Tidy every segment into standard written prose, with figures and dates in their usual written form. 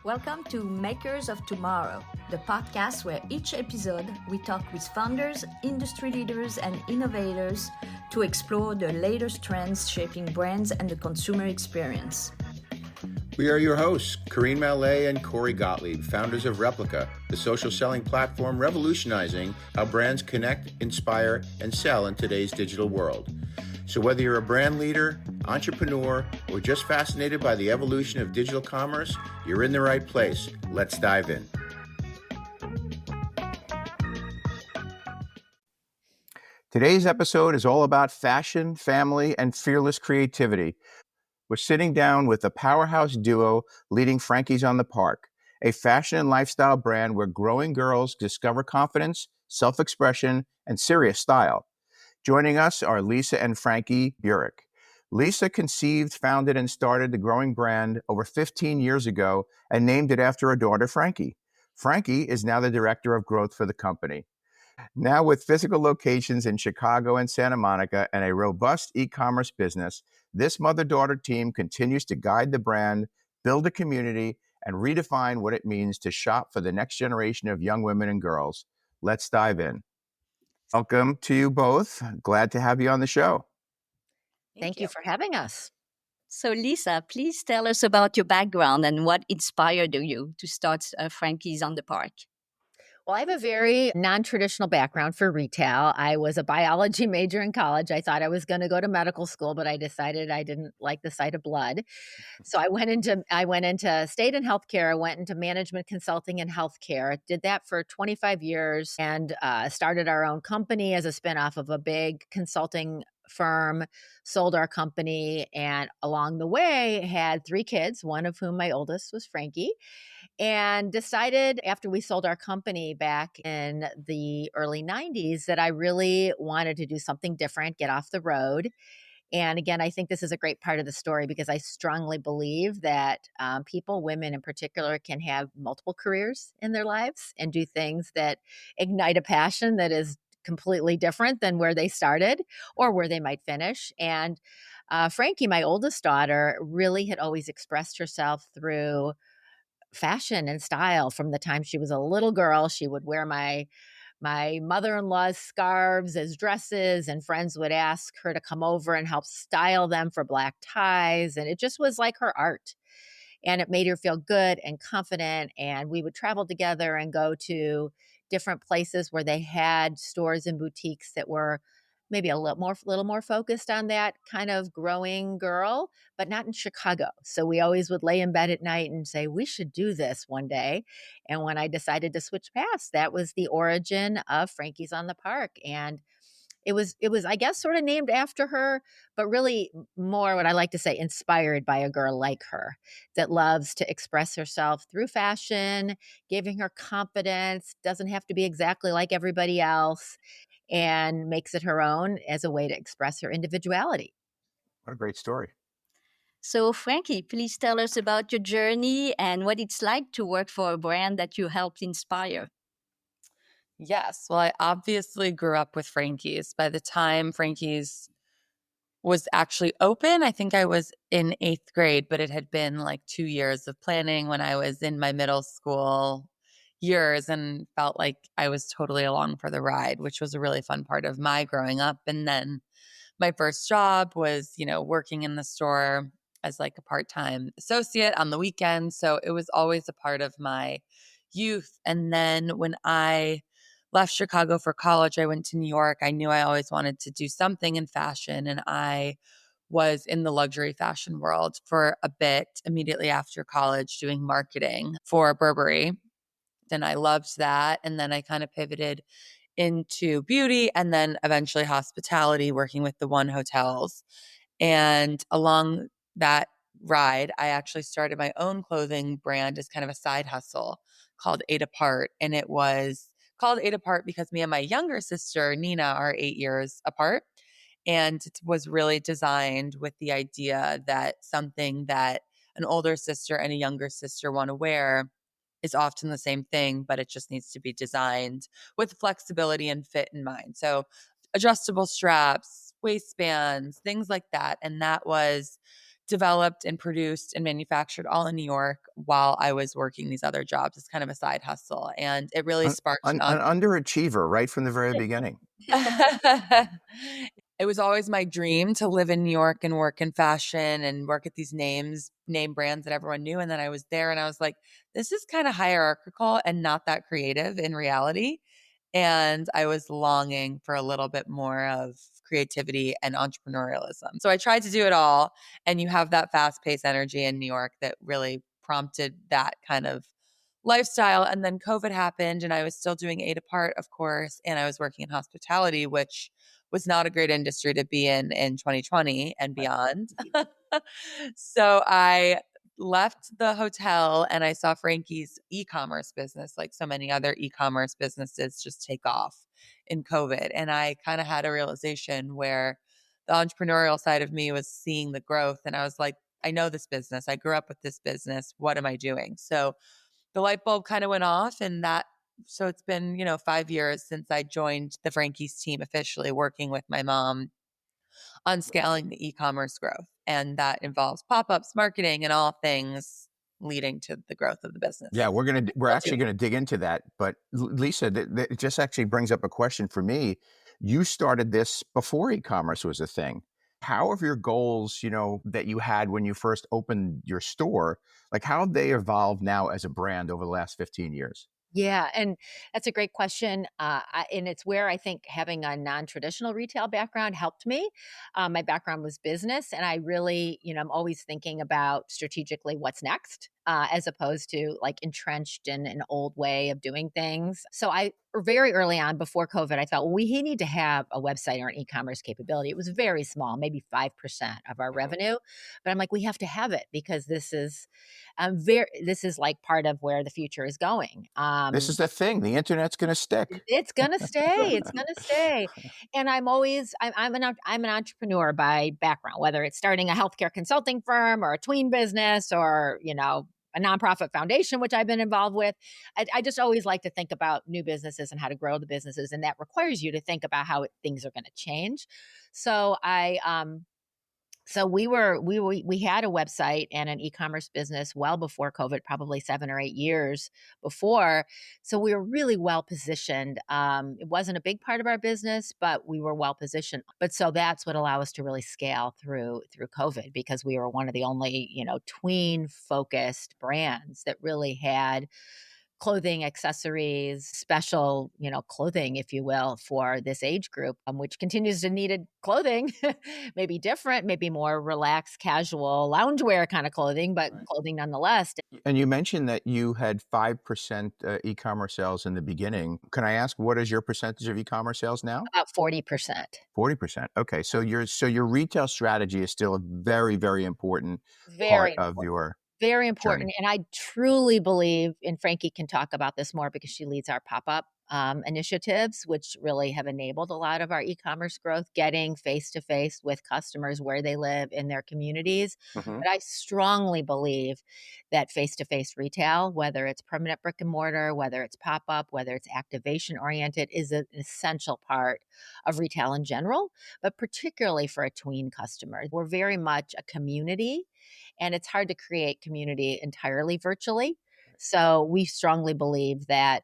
Welcome to Makers of Tomorrow, the podcast where each episode we talk with founders, industry leaders, and innovators to explore the latest trends shaping brands and the consumer experience. We are your hosts, Karine Mallet and Corey Gottlieb, founders of Replica, the social selling platform revolutionizing how brands connect, inspire, and sell in today's digital world. So whether you're a brand leader, entrepreneur, or just fascinated by the evolution of digital commerce, you're in the right place. Let's dive in. Today's episode is all about fashion, family, and fearless creativity. We're sitting down with the powerhouse duo leading Frankie's on the Park, a fashion and lifestyle brand where growing girls discover confidence, self-expression, and serious style. Joining us are Lisa and Frankie Burik. Lisa conceived, founded, and started the growing brand over 15 years ago and named it after her daughter, Frankie. Frankie is now the director of growth for the company. Now with physical locations in Chicago and Santa Monica and a robust e-commerce business, this mother-daughter team continues to guide the brand, build a community, and redefine what it means to shop for the next generation of young women and girls. Let's dive in. Welcome to you both. Glad to have you on the show. Thank you for having us. So Lisa, please tell us about your background and what inspired you to start Frankie's on the Park. Well, I have a very non-traditional background for retail. I was a biology major in college. I thought I was going to go to medical school, but I decided I didn't like the sight of blood. So I went into stayed in healthcare. I went into management consulting and healthcare. Did that for 25 years and started our own company as a spinoff of a big consulting firm, sold our company, and along the way had 3 kids, one of whom my oldest was Frankie, and decided after we sold our company back in the early 90s that I really wanted to do something different, get off the road. And again, I think this is a great part of the story because I strongly believe that people, women in particular, can have multiple careers in their lives and do things that ignite a passion that is completely different than where they started or where they might finish. And Frankie, my oldest daughter, really had always expressed herself through fashion and style. From the time she was a little girl, she would wear my mother-in-law's scarves as dresses, and friends would ask her to come over and help style them for black ties. And it just was like her art. And it made her feel good and confident. And we would travel together and go to different places where they had stores and boutiques that were maybe a little more focused on that kind of growing girl, but not in Chicago. So we always would lay in bed at night and say, we should do this one day. And when I decided to switch paths, that was the origin of Frankie's on the Park. And it was, I guess, sort of named after her, but really more what I like to say, inspired by a girl like her that loves to express herself through fashion, giving her confidence, doesn't have to be exactly like everybody else, and makes it her own as a way to express her individuality. What a great story. So Frankie, please tell us about your journey and what it's like to work for a brand that you helped inspire. Yes. Well, I obviously grew up with Frankie's. By the time Frankie's was actually open, I think I was in 8th grade, but it had been like 2 years of planning when I was in my middle school years and felt like I was totally along for the ride, which was a really fun part of my growing up. And then my first job was, working in the store as like a part-time associate on the weekend. So it was always a part of my youth. And then when I left Chicago for college, I went to New York. I knew I always wanted to do something in fashion, and I was in the luxury fashion world for a bit immediately after college doing marketing for Burberry. And I loved that. And then I kind of pivoted into beauty and then eventually hospitality, working with the One Hotels. And along that ride, I actually started my own clothing brand as kind of a side hustle called 8 Apart. And it was called 8 Apart because me and my younger sister, Nina, are 8 years apart. And it was really designed with the idea that something that an older sister and a younger sister want to wear is often the same thing, but it just needs to be designed with flexibility and fit in mind. So adjustable straps, waistbands, things like that. And that was developed and produced and manufactured all in New York while I was working these other jobs. It's kind of a side hustle. And it really sparked An underachiever right from the very beginning. It was always my dream to live in New York and work in fashion and work at these name brands that everyone knew. And then I was there and I was like, this is kind of hierarchical and not that creative in reality. And I was longing for a little bit more of creativity and entrepreneurialism. So I tried to do it all. And you have that fast paced energy in New York that really prompted that kind of lifestyle. And then COVID happened and I was still doing A to Part, of course. And I was working in hospitality, which was not a great industry to be in 2020 and beyond. So I left the hotel and I saw Frankie's e-commerce business, like so many other e-commerce businesses, just take off in COVID. And I kind of had a realization where the entrepreneurial side of me was seeing the growth. And I was like, I know this business. I grew up with this business. What am I doing? So the light bulb kind of went off so it's been, 5 years since I joined the Frankie's team officially working with my mom on scaling the e-commerce growth. And that involves pop-ups, marketing, and all things leading to the growth of the business. Yeah, we're actually going to dig into that. But Lisa, it just actually brings up a question for me. You started this before e-commerce was a thing. How have your goals, that you had when you first opened your store, like how have they evolved now as a brand over the last 15 years? Yeah, and that's a great question. And it's where I think having a non-traditional retail background helped me. My background was business, and I really, I'm always thinking about strategically what's next, as opposed to like entrenched in an old way of doing things. So I very early on before COVID, I thought, well, we need to have a website or an e-commerce capability. It was very small, maybe 5% of our revenue, but I'm like, we have to have it because this is like part of where the future is going. This is the thing. The internet's going to stick. It's gonna stay. It's gonna stay. And I'm an entrepreneur by background, whether it's starting a healthcare consulting firm or a tween business or a nonprofit foundation, which I've been involved with. I just always like to think about new businesses and how to grow the businesses, and that requires you to think about how things are going to change. So we had a website and an e-commerce business well before COVID, probably 7 or 8 years before. So we were really well positioned. It wasn't a big part of our business, but we were well positioned. But so that's what allowed us to really scale through COVID because we were one of the only, tween focused brands that really had clothing, accessories, special, clothing, if you will, for this age group, which continues to needed clothing, maybe different, maybe more relaxed, casual, loungewear kind of clothing, but clothing nonetheless. And you mentioned that you had 5% e-commerce sales in the beginning. Can I ask, what is your percentage of e-commerce sales now? About 40%. 40%. Okay. So your retail strategy is still a very, very important Very part of your Very important. journey. And I truly believe, and Frankie can talk about this more because she leads our pop-up initiatives, which really have enabled a lot of our e-commerce growth, getting face-to-face with customers where they live in their communities. Mhm. But I strongly believe that face-to-face retail, whether it's permanent brick and mortar, whether it's pop-up, whether it's activation-oriented, is an essential part of retail in general, but particularly for a tween customer. We're very much a community, and it's hard to create community entirely virtually. So we strongly believe that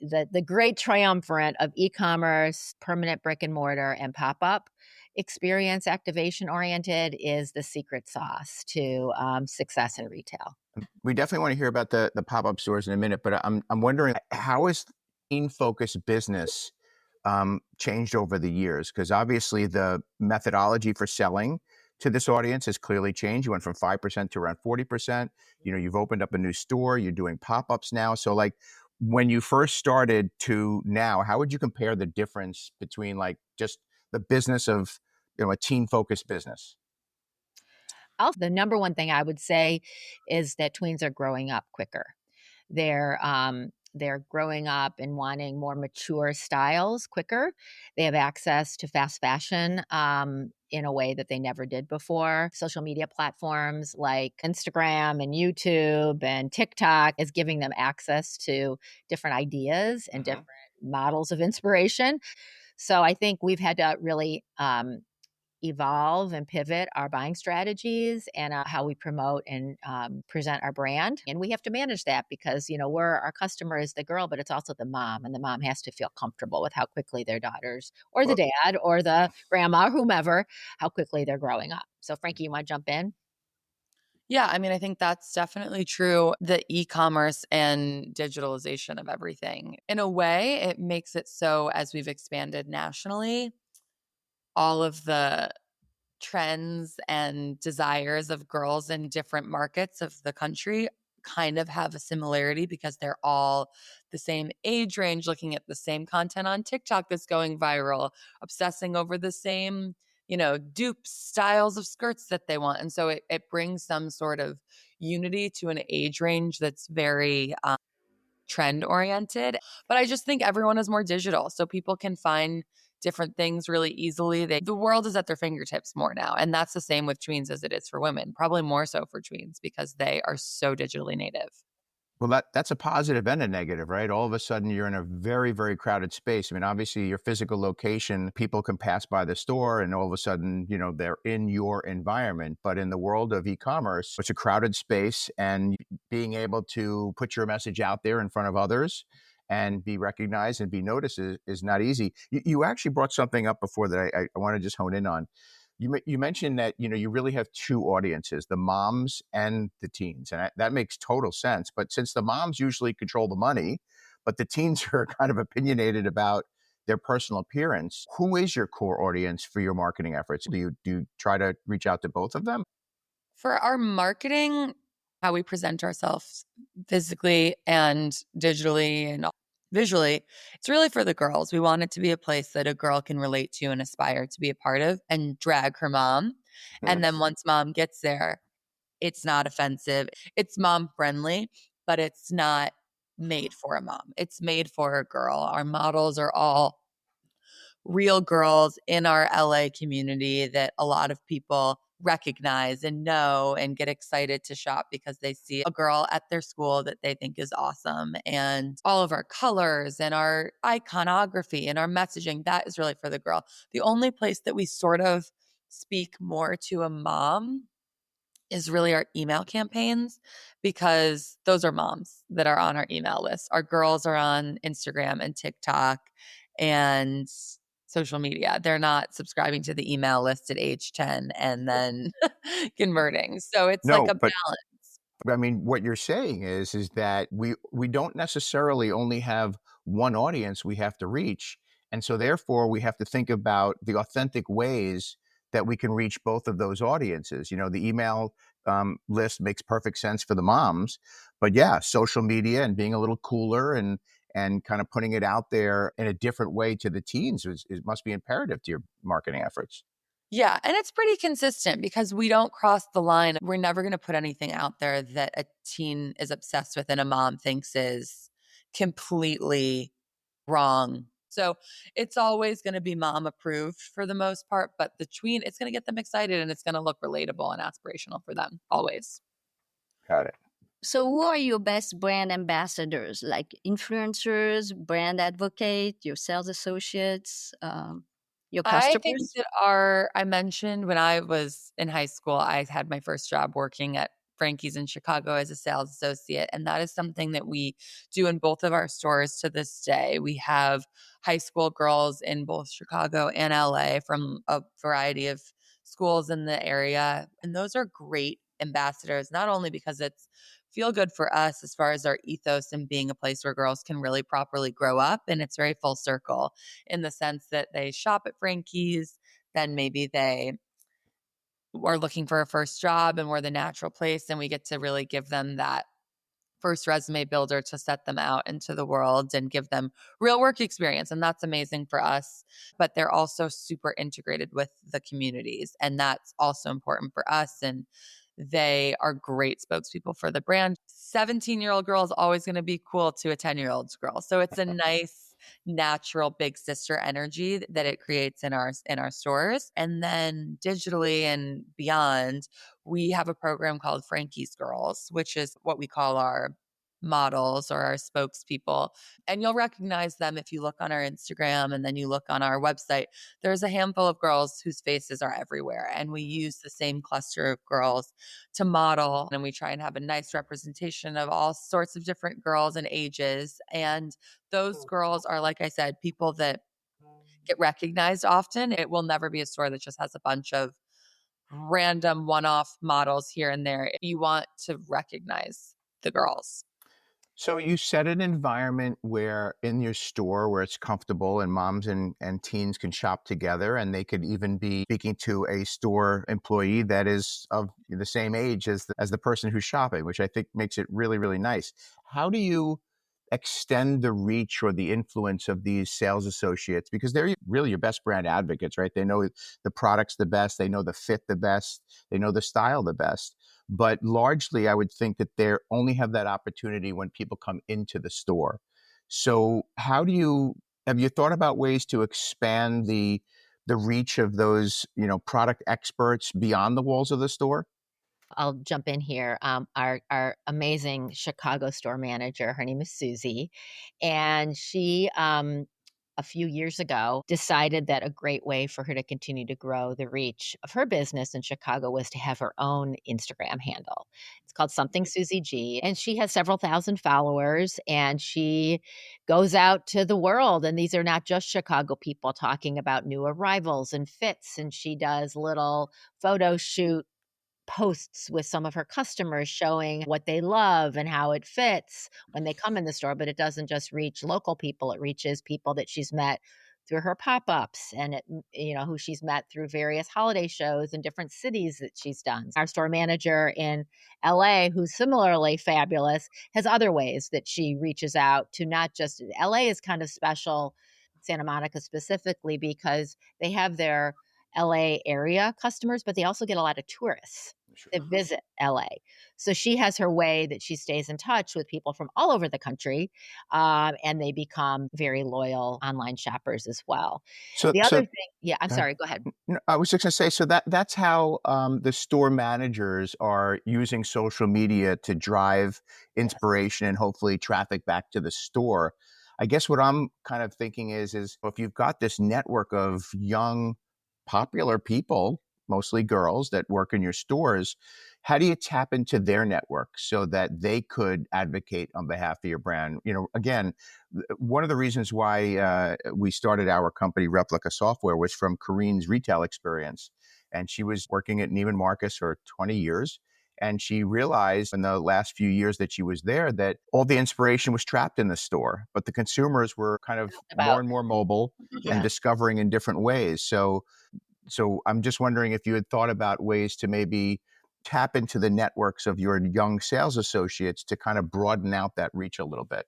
the great triumvirate of e-commerce, permanent brick and mortar, and pop-up experience activation oriented is the secret sauce to success in retail. We definitely want to hear about the pop-up stores in a minute, but I'm wondering, how has in-focused business changed over the years? Because obviously the methodology for selling to this audience has clearly changed. You went from 5% to around 40%. You've opened up a new store. You're doing pop-ups now. So like when you first started to now, how would you compare the difference between like just the business of a teen-focused business? The number one thing I would say is that tweens are growing up quicker. They're growing up and wanting more mature styles quicker. They have access to fast fashion in a way that they never did before. Social media platforms like Instagram and YouTube and TikTok is giving them access to different ideas and different models of inspiration. So I think we've had to really evolve and pivot our buying strategies and how we promote and present our brand. And we have to manage that because, our customer is the girl, but it's also the mom. And the mom has to feel comfortable with how quickly their daughters or the dad or the grandma, whomever, how quickly they're growing up. So Frankie, you want to jump in? Yeah, I mean, I think that's definitely true. The e-commerce and digitalization of everything. In a way, it makes it so as we've expanded nationally, all of the trends and desires of girls in different markets of the country kind of have a similarity because they're all the same age range, looking at the same content on TikTok that's going viral, obsessing over the same, dupe styles of skirts that they want. And so it brings some sort of unity to an age range that's very trend oriented. But I just think everyone is more digital. So people can find different things really easily. The world is at their fingertips more now. And that's the same with tweens as it is for women, probably more so for tweens because they are so digitally native. Well, that's a positive and a negative, right? All of a sudden, you're in a very, very crowded space. I mean, obviously, your physical location, people can pass by the store and all of a sudden, they're in your environment. But in the world of e-commerce, it's a crowded space, and being able to put your message out there in front of others and be recognized and be noticed is not easy. You actually brought something up before that I want to just hone in on. You mentioned that you really have two audiences, the moms and the teens, and that makes total sense. But since the moms usually control the money, but the teens are kind of opinionated about their personal appearance, who is your core audience for your marketing efforts? Do you try to reach out to both of them? For our marketing, how we present ourselves physically and digitally and visually, it's really for the girls. We want it to be a place that a girl can relate to and aspire to be a part of and drag her mom. And then once mom gets there, it's not offensive. It's mom friendly, but it's not made for a mom. It's made for a girl. Our models are all real girls in our LA community that a lot of people recognize and know and get excited to shop because they see a girl at their school that they think is awesome. And all of our colors and our iconography and our messaging, that is really for the girl. The only place that we sort of speak more to a mom is really our email campaigns because those are moms that are on our email list. Our girls are on Instagram and TikTok and social media. They're not subscribing to the email list at age 10 and then converting. So it's like No, a but balance. I mean, what you're saying is that we don't necessarily only have one audience we have to reach, and so therefore we have to think about the authentic ways that we can reach both of those audiences. The email list makes perfect sense for the moms, but yeah, social media and being a little cooler and kind of putting it out there in a different way to the teens must be imperative to your marketing efforts. Yeah, and it's pretty consistent because we don't cross the line. We're never going to put anything out there that a teen is obsessed with and a mom thinks is completely wrong. So it's always going to be mom approved for the most part, but the tween, it's going to get them excited and it's going to look relatable and aspirational for them always. Got it. So, who are your best brand ambassadors, like influencers, brand advocate, your sales associates, your I think customers? that I mentioned when I was in high school, I had my first job working at Frankie's in Chicago as a sales associate. And that is something that we do in both of our stores to this day. We have high school girls in both Chicago and LA from a variety of schools in the area. And those are great ambassadors, not only because it's feel good for us as far as our ethos and being a place where girls can really properly grow up. And it's very full circle in the sense that they shop at Frankie's, then maybe they are looking for a first job and we're the natural place and we get to really give them that first resume builder to set them out into the world and give them real work experience. And that's amazing for us. But they're also super integrated with the communities. And that's also important for us. And they are great spokespeople for the brand. 17-year-old girl is always going to be cool to a 10-year-old girl. So it's a nice natural big sister energy that it creates in our stores. And then digitally and beyond, we have a program called Frankie's Girls, which is what we call our models or our spokespeople. And you'll recognize them if you look on our Instagram and then you look on our website. There's a handful of girls whose faces are everywhere. And we use the same cluster of girls to model. And we try and have a nice representation of all sorts of different girls and ages. And those girls are, like I said, people that get recognized often. It will never be a store that just has a bunch of random one-off models here and there. You want to recognize the girls. So you set an environment where in your store where it's comfortable and moms and teens can shop together, and they could even be speaking to a store employee that is of the same age as the person who's shopping, which I think makes it really, really nice. How do you extend the reach or the influence of these sales associates? Because they're really your best brand advocates, right? They know the products the best, they know the fit the best, they know the style the best. But largely, I would think that they only have that opportunity when people come into the store. So have you thought about ways to expand the reach of those, product experts beyond the walls of the store? I'll jump in here. Our amazing Chicago store manager, her name is Susie, and she a few years ago decided that a great way for her to continue to grow the reach of her business in Chicago was to have her own Instagram handle. It's called Something Susie G, and she has several thousand followers, and she goes out to the world. And these are not just Chicago people talking about new arrivals and fits, and she does little photo shoot posts with some of her customers showing what they love and how it fits when they come in the store. But it doesn't just reach local people, it reaches people that she's met through her pop-ups and who she's met through various holiday shows in different cities that she's done. Our store manager in LA, who's similarly fabulous, has other ways that she reaches out to. Not just LA is kind of special, Santa Monica specifically, because they have their LA area customers, but they also get a lot of tourists that visit LA. So she has her way that she stays in touch with people from all over the country, and they become very loyal online shoppers as well. So, The other so thing, yeah, I'm go ahead. sorry, go ahead. No, I was just going to say, so that's how the store managers are using social media to drive Yes. inspiration and hopefully traffic back to the store. I guess what I'm kind of thinking is if you've got this network of young, popular people, mostly girls that work in your stores, how do you tap into their network so that they could advocate on behalf of your brand? Again, one of the reasons why we started our company, Replica Software, was from Corinne's retail experience. And she was working at Neiman Marcus for 20 years. And she realized in the last few years that she was there that all the inspiration was trapped in the store, but the consumers were kind of more and more mobile and discovering in different ways. So I'm just wondering if you had thought about ways to maybe tap into the networks of your young sales associates to kind of broaden out that reach a little bit.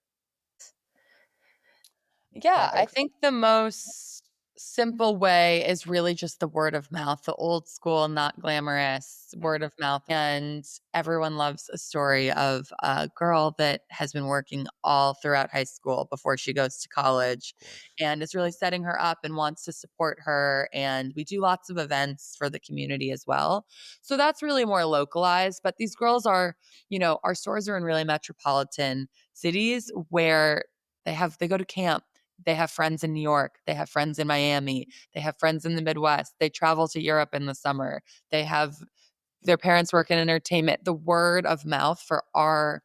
Yeah, I think the most simple way is really just the word of mouth, the old school, not glamorous word of mouth. And everyone loves a story of a girl that has been working all throughout high school before she goes to college and is really setting her up and wants to support her. And we do lots of events for the community as well. So that's really more localized. But these girls are, our stores are in really metropolitan cities where they go to camp. They have friends in New York. They have friends in Miami. They have friends in the Midwest. They travel to Europe in the summer. They have their parents work in entertainment. The word of mouth for our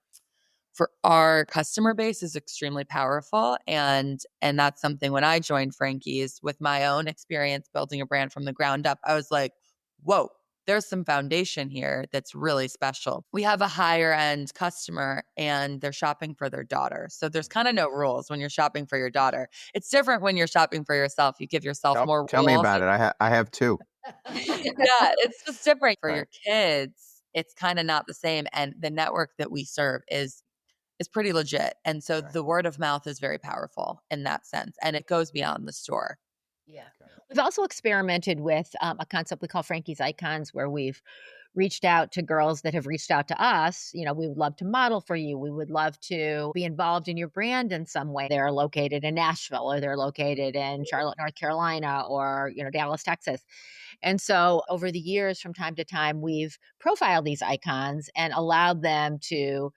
customer base is extremely powerful. And that's something when I joined Frankie's with my own experience building a brand from the ground up, I was like, whoa, there's some foundation here that's really special. We have a higher end customer and they're shopping for their daughter. So there's kind of no rules when you're shopping for your daughter. It's different when you're shopping for yourself. You give yourself more Tell me rules. about it. I have two. Yeah, it's just different for Right. your kids. It's kind of not the same. And the network that we serve is pretty legit. And so the word of mouth is very powerful in that sense. And it goes beyond the store. Yeah. We've also experimented with a concept we call Frankie's Icons, where we've reached out to girls that have reached out to us. We would love to model for you. We would love to be involved in your brand in some way. They're located in Nashville, or they're located in Charlotte, North Carolina, or, Dallas, Texas. And so over the years, from time to time, we've profiled these icons and allowed them to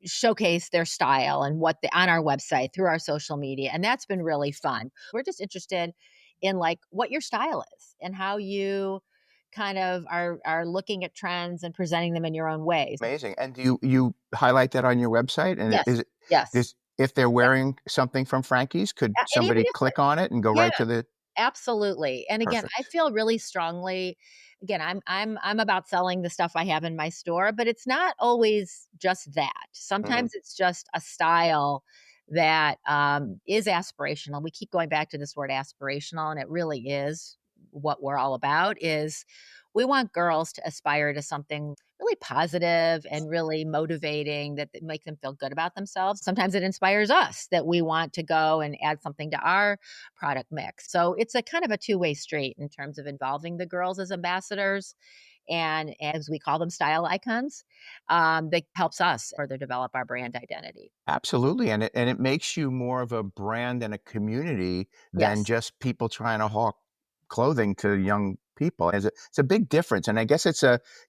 showcase their style and on our website through our social media. And that's been really fun. We're just interested in like what your style is and how you kind of are looking at trends and presenting them in your own ways. Amazing. And do you highlight that on your website? And Yes. is it Yes. this if they're Yeah. wearing something from Frankie's, could And even somebody if click on it and go yeah, right to the absolutely. And again, I perfect? feel really strongly, again, I'm about selling the stuff I have in my store, but it's not always just that. Mhm. Sometimes it's just a style that is aspirational. We keep going back to this word aspirational, and it really is what we're all about is we want girls to aspire to something really positive and really motivating that make them feel good about themselves. Sometimes it inspires us that we want to go and add something to our product mix. So it's a kind of a two-way street in terms of involving the girls as ambassadors and as we call them style icons, that helps us further develop our brand identity. Absolutely. And it makes you more of a brand and a community than Yes, just people trying to hawk clothing to young people. It's a big difference. And I guess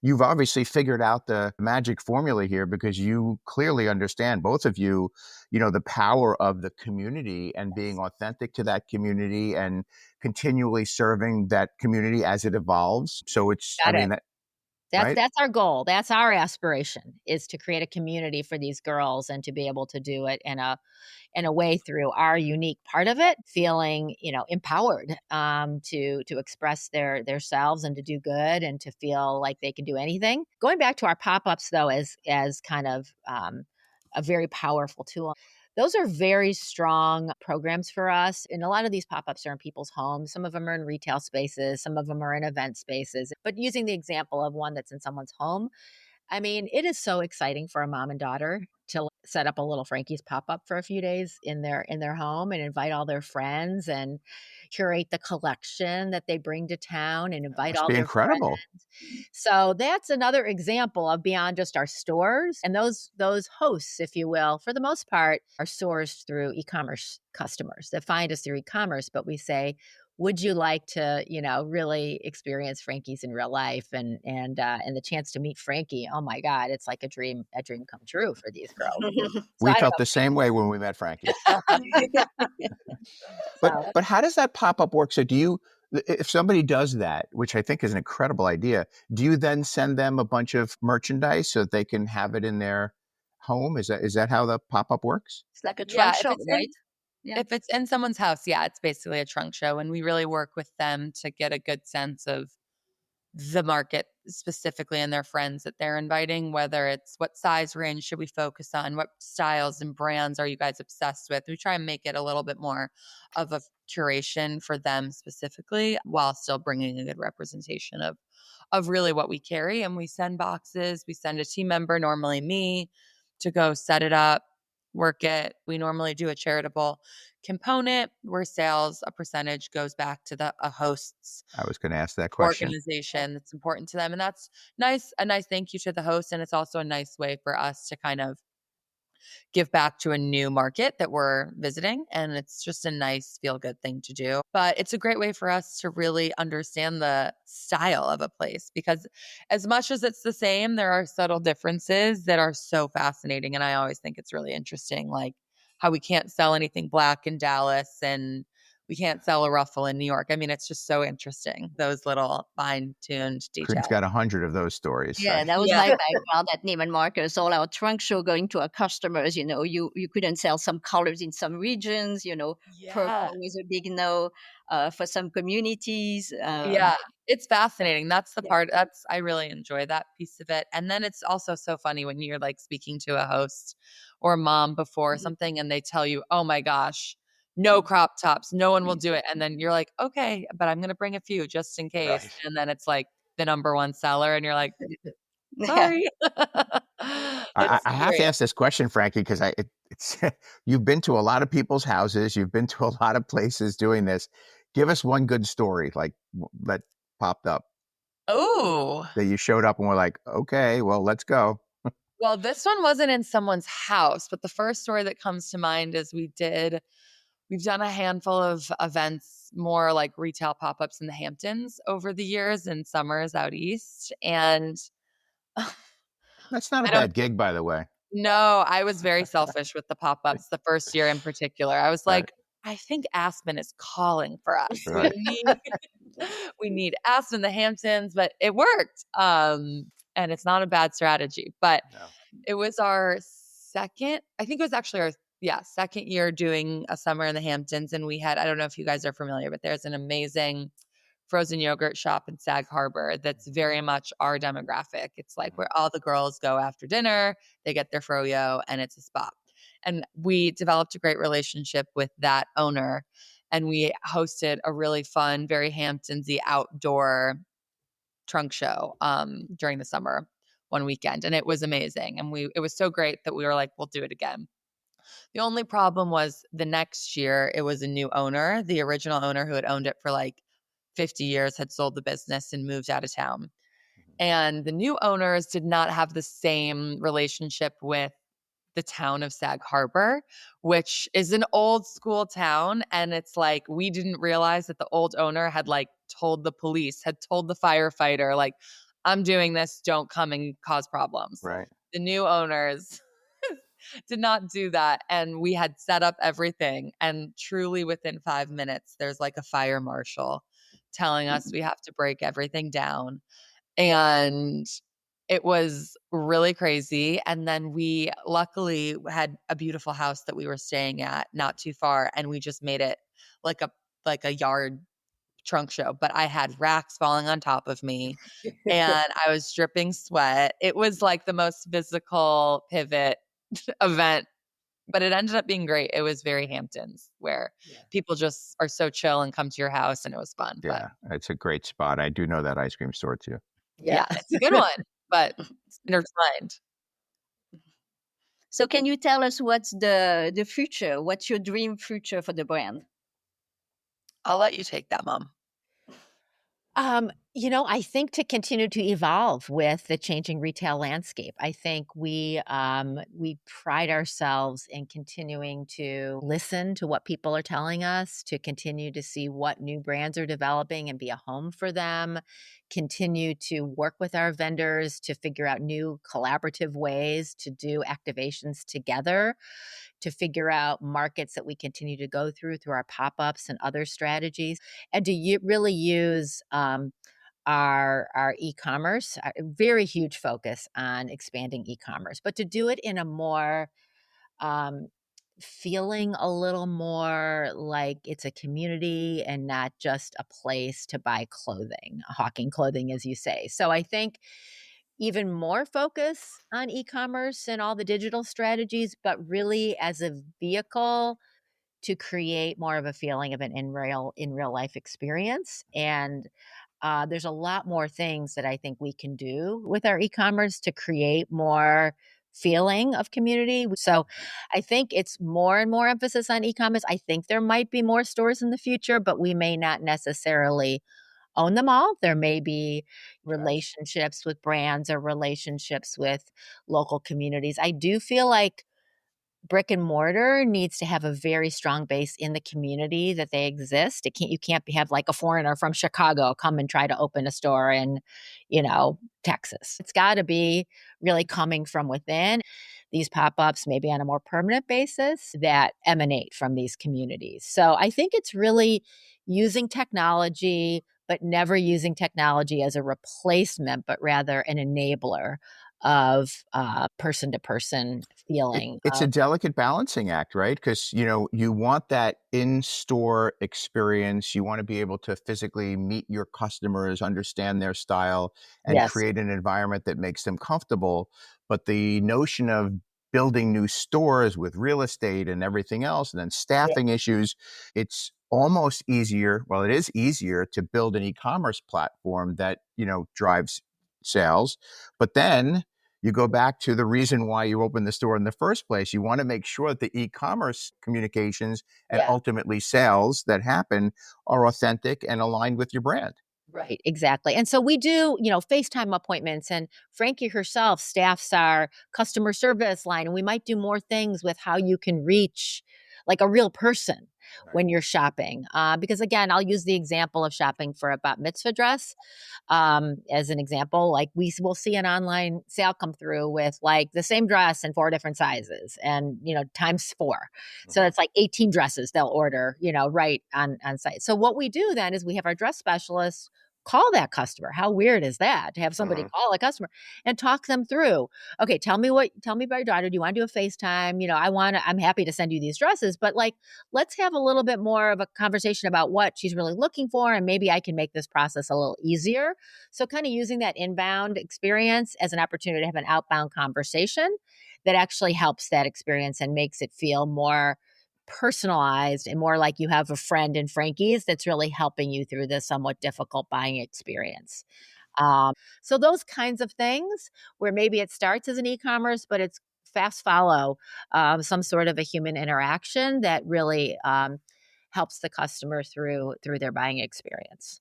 you've obviously figured out the magic formula here because you clearly understand, both of you, the power of the community and being yes. authentic to that community and continually serving that community as it evolves. So I Got mean, it. that, That's right? that's our goal. That's our aspiration is to create a community for these girls and to be able to do it in a way through our unique part of it, feeling, empowered to express their selves and to do good and to feel like they can do anything. Going back to our pop-ups though, as kind of a very powerful tool. Those are very strong programs for us. And a lot of these pop-ups are in people's homes. Some of them are in retail spaces, some of them are in event spaces. But using the example of one that's in someone's home, I mean, it is so exciting for a mom and daughter to set up a little Frankie's pop-up for a few days in their home and invite all their friends and curate the collection that they bring to town and That invite must all be their friends. incredible. So that's another example of beyond just our stores. And those hosts, if you will, for the most part, are sourced through e-commerce customers that find us through e-commerce. But we say, would you like to, really experience Frankie's in real life and the chance to meet Frankie? Oh my God, it's like a dream come true for these girls. So We I don't felt the same way when we met Frankie. know. But how does that pop-up work? So if somebody does that, which I think is an incredible idea, do you then send them a bunch of merchandise so that they can have it in their home? Is that how the pop-up works? It's like a Yeah, trunk show, right? Yeah. if it's in someone's house, yeah, it's basically a trunk show, and we really work with them to get a good sense of the market specifically and their friends that they're inviting, whether it's what size range should we focus on, what styles and brands are you guys obsessed with. We try and make it a little bit more of a curation for them specifically while still bringing a good representation of really what we carry. And we send boxes, we send a team member, normally me, to go set it up, work it. We normally do a charitable component where sales, a percentage goes back to the a host's I was going to ask that question. organization that's important to them. And that's a nice thank you to the host. And it's also a nice way for us to kind of give back to a new market that we're visiting. And it's just a nice feel good thing to do. But it's a great way for us to really understand the style of a place because as much as it's the same, there are subtle differences that are so fascinating. And I always think it's really interesting, like how we can't sell anything black in Dallas and we can't sell a ruffle in New York. I mean, it's just so interesting, those little fine tuned Corinne's details. got 100 of those stories. Yeah, that was my background at Neiman Marcus. All our trunk show going to our customers, you couldn't sell some colors in some regions, Yeah. purple was a big no for some communities. Yeah, it's fascinating. That's the Yeah. part I really enjoy that piece of it. And then it's also so funny when you're like speaking to a host or a mom before Mhm. something and they tell you, "Oh my gosh, no crop tops. No one will do it." And then you're like, "Okay, but I'm going to bring a few just in case." Right. And then it's like the number one seller and you're like, Yeah. "Sorry." I It's have to great. ask this question, Frankie, because it's you've been to a lot of people's houses, you've been to a lot of places doing this. Give us one good story, like that popped up Oh. that you showed up and were like, okay, well, let's go. Well, this one wasn't in someone's house, but the first story that comes to mind is we've done a handful of events, more like retail pop-ups in the Hamptons over the years and summers out east. And I That's not a don't bad gig, by the way. No, I was very selfish with the pop-ups the first year in particular. I was Right. like, I think Aspen is calling for us. Right. We need Aspen, the Hamptons, but it worked. And it's not a bad strategy. But No. it was our second, I think it was actually our second year doing a summer in the Hamptons. And we had, I don't know if you guys are familiar, but there's an amazing frozen yogurt shop in Sag Harbor that's very much our demographic. It's like where all the girls go after dinner, they get their froyo, and it's a spot. And we developed a great relationship with that owner, and we hosted a really fun, very Hamptonsy outdoor trunk show during the summer one weekend, and it was amazing. And it was so great that we were like, we'll do it again. The only problem was the next year it was a new owner. The original owner who had owned it for like 50 years had sold the business and moved out of town. And the new owners did not have the same relationship with the town of Sag Harbor, which is an old school town. And it's like, we didn't realize that the old owner had like told the police, had told the firefighter, like, I'm doing this, don't come and cause problems. Right. The new owners did not do that. And we had set up everything. And truly within 5 minutes, there's like a fire marshal telling us we have to break everything down. And it was really crazy. And then we luckily had a beautiful house that we were staying at not too far. And we just made it like a yard trunk show. But I had racks falling on top of me and I was dripping sweat. It was like the most physical pivot event, but it ended up being great. It was very Hamptons where people just are so chill and come to your house, and it was fun. Yeah, it's a great spot. I do know that ice cream store too. Yeah, it's a good one, but it's intertwined. So can you tell us what's the future? What's your dream future for the brand? I'll let you take that, Mom. I think to continue to evolve with the changing retail landscape. I think we pride ourselves in continuing to listen to what people are telling us, to continue to see what new brands are developing and be a home for them, continue to work with our vendors to figure out new collaborative ways to do activations together, to figure out markets that we continue to go through our pop-ups and other strategies, and to really use our e-commerce, a very huge focus on expanding e-commerce, but to do it in a more feeling a little more like it's a community and not just a place to buy clothing, hawking clothing, as you say. So I think even more focus on e-commerce and all the digital strategies, but really as a vehicle to create more of a feeling of an in real life experience. And there's a lot more things that I think we can do with our e-commerce to create more feeling of community. So I think it's more and more emphasis on e-commerce. I think there might be more stores in the future, but we may not necessarily own them all. There may be relationships with brands or relationships with local communities. I do feel like brick and mortar needs to have a very strong base in the community that they exist. You can't have like a foreigner from Chicago come and try to open a store in, Texas. It's got to be really coming from within. These pop-ups maybe on a more permanent basis that emanate from these communities. So I think it's really using technology, but never using technology as a replacement, but rather an enabler of person-to-person feeling. It's a delicate balancing act, right? Because, you want that in-store experience. You want to be able to physically meet your customers, understand their style, and create an environment that makes them comfortable. But the notion of building new stores with real estate and everything else, and then staffing issues, it's almost easier. Well, it is easier to build an e-commerce platform that, drives sales. But then you go back to the reason why you opened the store in the first place. You want to make sure that the e-commerce communications and ultimately sales that happen are authentic and aligned with your brand. Right, exactly. And so we do, FaceTime appointments, and Frankie herself staffs our customer service line, and we might do more things with how you can reach like a real person when you're shopping. Because again, I'll use the example of shopping for a bat mitzvah dress as an example. Like we will see an online sale come through with like the same dress in 4 different sizes and, times 4. So it's like 18 dresses they'll order, right on site. So what we do then is we have our dress specialists call that customer. How weird is that to have somebody call a customer and talk them through? Okay, tell me about your daughter. Do you want to do a FaceTime? I'm happy to send you these dresses, but like, let's have a little bit more of a conversation about what she's really looking for. And maybe I can make this process a little easier. So kind of using that inbound experience as an opportunity to have an outbound conversation that actually helps that experience and makes it feel more personalized and more like you have a friend in Frankie's that's really helping you through this somewhat difficult buying experience. So those kinds of things where maybe it starts as an e-commerce, but it's fast follow some sort of a human interaction that really helps the customer through their buying experience.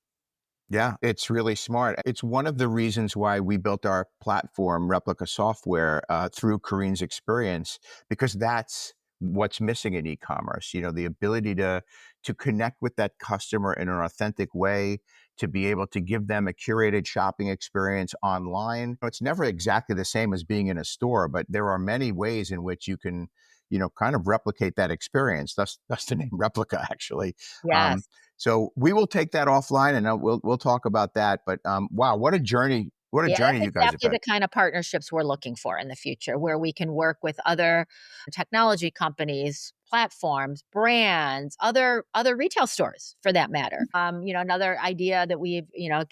Yeah, it's really smart. It's one of the reasons why we built our platform, Replica Software, through Kareen's experience, because that's what's missing in e-commerce. The ability to connect with that customer in an authentic way, to be able to give them a curated shopping experience online. It's never exactly the same as being in a store, but there are many ways in which you can, kind of replicate that experience. That's the name Replica, actually. Yes. So we will take that offline, and we'll talk about that. But wow, what a journey! What a Yeah, journey that's you guys have exactly had. the kind of partnerships we're looking for in the future, where we can work with other technology companies, platforms, brands, other retail stores for that matter. Another idea that we've,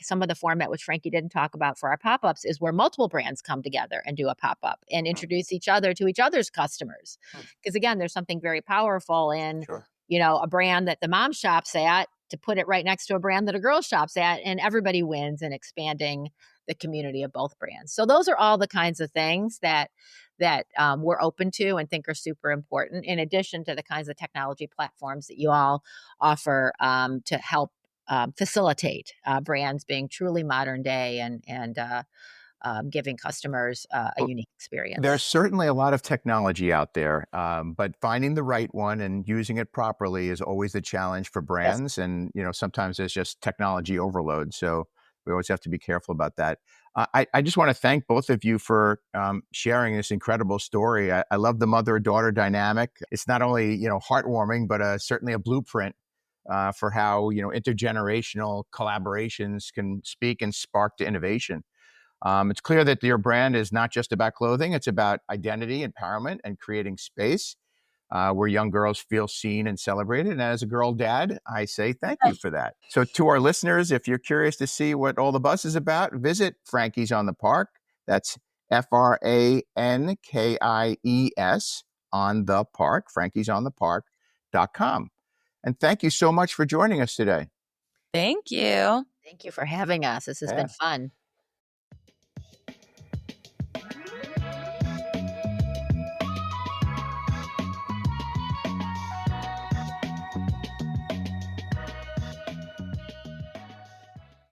some of the format which Frankie didn't talk about for our pop-ups is where multiple brands come together and do a pop-up and introduce each other to each other's customers. Because again, there's something very powerful in, Sure. a brand that the mom shops at to put it right next to a brand that a girl shops at, and everybody wins in expanding the community of both brands. So those are all the kinds of things that we're open to and think are super important, in addition to the kinds of technology platforms that you all offer to help facilitate brands being truly modern day and giving customers a Well, unique experience. there's certainly a lot of technology out there, but finding the right one and using it properly is always the challenge for Yes. brands. And sometimes there's just technology overload, so we always have to be careful about that. I just want to thank both of you for sharing this incredible story. I love the mother-daughter dynamic. It's not only heartwarming, but certainly a blueprint for how intergenerational collaborations can speak and spark to innovation. It's clear that your brand is not just about clothing. It's about identity, empowerment, and creating space where young girls feel seen and celebrated. And as a girl dad, I say thank you for that. So to our listeners, if you're curious to see what all the buzz is about, visit Frankie's on the Park. That's FRANKIES on the Park, frankiesonthepark.com. And thank you so much for joining us today. Thank you. Thank you for having us. This has been fun.